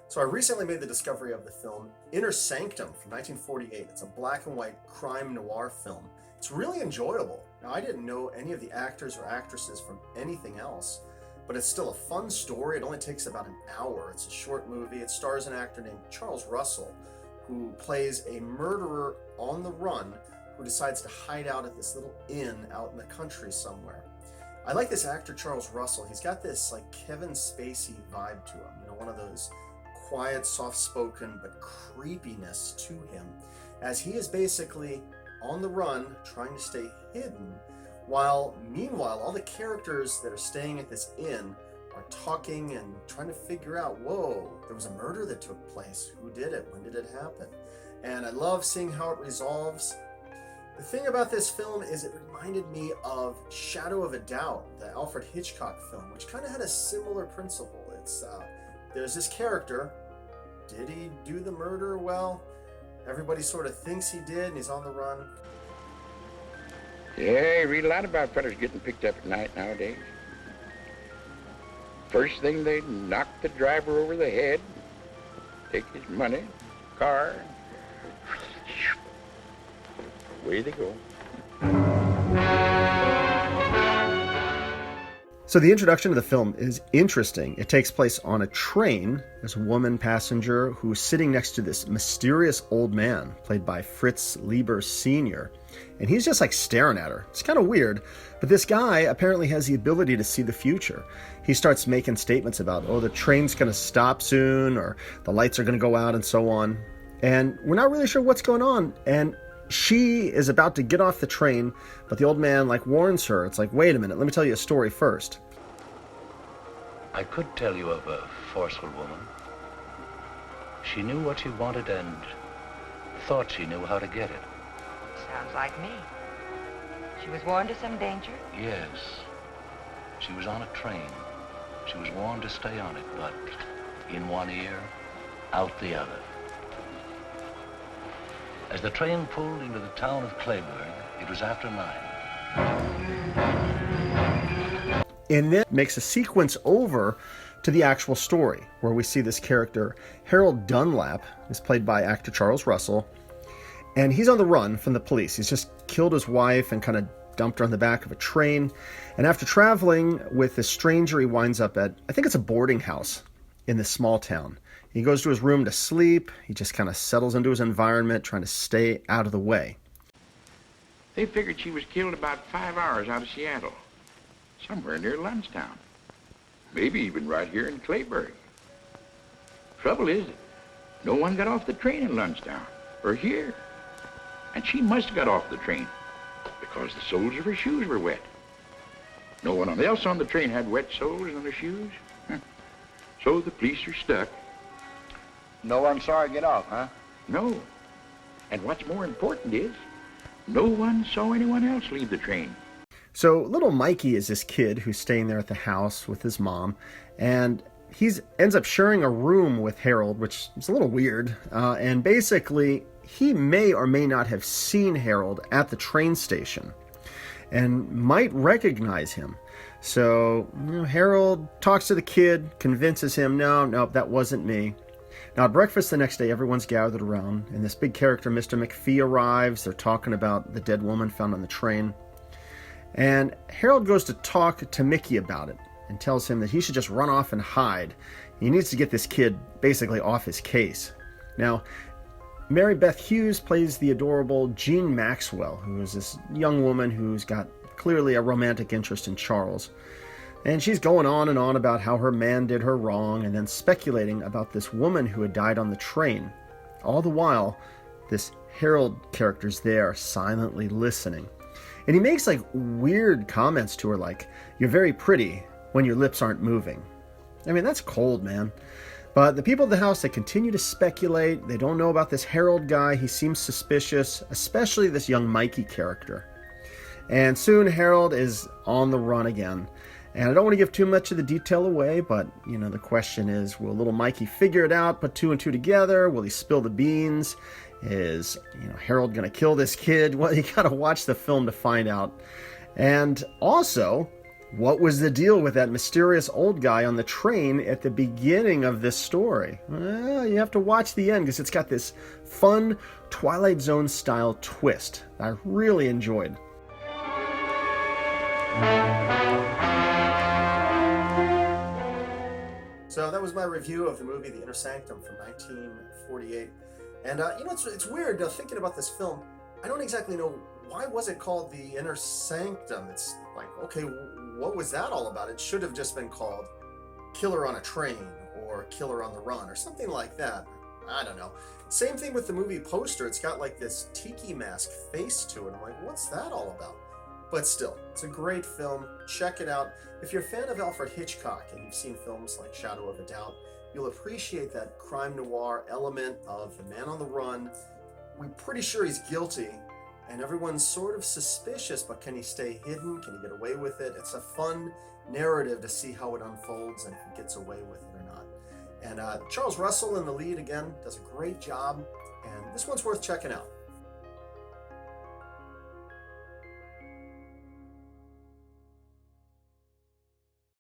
So I recently made the discovery of the film Inner Sanctum from 1948. It's a black and white crime noir film. It's really enjoyable. Now, I didn't know any of the actors or actresses from anything else, but it's still a fun story. It only takes about an hour. It's a short movie. It stars an actor named Charles Russell, who plays a murderer on the run who decides to hide out at this little inn out in the country somewhere. I like this actor, Charles Russell. He's got this like Kevin Spacey vibe to him, one of those quiet, soft-spoken, but creepiness to him, as he is basically on the run, trying to stay hidden, while meanwhile, all the characters that are staying at this inn are talking and trying to figure out, whoa, there was a murder that took place. Who did it? When did it happen? And I love seeing how it resolves. The thing about this film is it reminded me of Shadow of a Doubt, the Alfred Hitchcock film, which kind of had a similar principle. There's this character. Did he do the murder? Well, everybody sort of thinks he did, and he's on the run. Yeah, you read a lot about fellas getting picked up at night nowadays. First thing, they knock the driver over the head, take his money, car, away they go. So the introduction to the film is interesting. It takes place on a train. There's a woman passenger who's sitting next to this mysterious old man, played by Fritz Leiber Sr., and he's just like staring at her. It's kind of weird, but this guy apparently has the ability to see the future. He starts making statements about, the train's going to stop soon, or the lights are going to go out, and so on. And we're not really sure what's going on, and she is about to get off the train, but the old man warns her. It's like, wait a minute, let me tell you a story first. I could tell you of a forceful woman. She knew what she wanted and thought she knew how to get it. Sounds like me. She was warned of some danger? Yes. She was on a train. She was warned to stay on it, but in one ear, out the other. As the train pulled into the town of Clayburg, it was after 9. And then makes a sequence over to the actual story, where we see this character, Harold Dunlap, is played by actor Charles Russell, and he's on the run from the police. He's just killed his wife and kind of dumped her on the back of a train. And after traveling with this stranger, he winds up at, I think it's a boarding house in this small town. He goes to his room to sleep. He just kind of settles into his environment, trying to stay out of the way. They figured she was killed about 5 hours out of Seattle, somewhere near Lunstown. Maybe even right here in Clayburg. Trouble is, no one got off the train in Lunstown, or here. And she must have got off the train, because the soles of her shoes were wet. No one else on the train had wet soles on their shoes. So the police are stuck. No one saw her get off, huh? No. And what's more important is, no one saw anyone else leave the train. So little Mikey is this kid who's staying there at the house with his mom, and he ends up sharing a room with Harold, which is a little weird. And basically, he may or may not have seen Harold at the train station and might recognize him. So Harold talks to the kid, convinces him, no, that wasn't me. Now, at breakfast the next day, everyone's gathered around, and this big character, Mr. McPhee, arrives. They're talking about the dead woman found on the train. And Harold goes to talk to Mickey about it and tells him that he should just run off and hide. He needs to get this kid basically off his case. Now, Mary Beth Hughes plays the adorable Jean Maxwell, who is this young woman who's got clearly a romantic interest in Charles. And she's going on and on about how her man did her wrong, and then speculating about this woman who had died on the train. All the while, this Harold character's there, silently listening. And he makes weird comments to her, like, "You're very pretty when your lips aren't moving." I mean, that's cold, man. But the people at the house, they continue to speculate. They don't know about this Harold guy. He seems suspicious, especially this young Mikey character. And soon Harold is on the run again. And I don't want to give too much of the detail away, but, the question is, will little Mikey figure it out, put two and two together? Will he spill the beans? Is, Harold going to kill this kid? Well, you got to watch the film to find out. And also, What was the deal with that mysterious old guy on the train at the beginning of this story? Well, you have to watch the end because it's got this fun Twilight Zone style twist I really enjoyed. So that was my review of the movie The Inner Sanctum from 1948. And it's weird thinking about this film. I don't exactly know, why was it called The Inner Sanctum? It's like, okay, what was that all about? It should have just been called Killer on a Train or Killer on the Run or something like that. I don't know. Same thing with the movie poster. It's got like this tiki mask face to it. I'm like, what's that all about? But still, it's a great film. Check it out. If you're a fan of Alfred Hitchcock and you've seen films like Shadow of a Doubt, you'll appreciate that crime noir element of the man on the run. We're pretty sure he's guilty, and everyone's sort of suspicious, but can he stay hidden? Can he get away with it? It's a fun narrative to see how it unfolds and if he gets away with it or not. And Charles Russell in the lead again does a great job, and this one's worth checking out.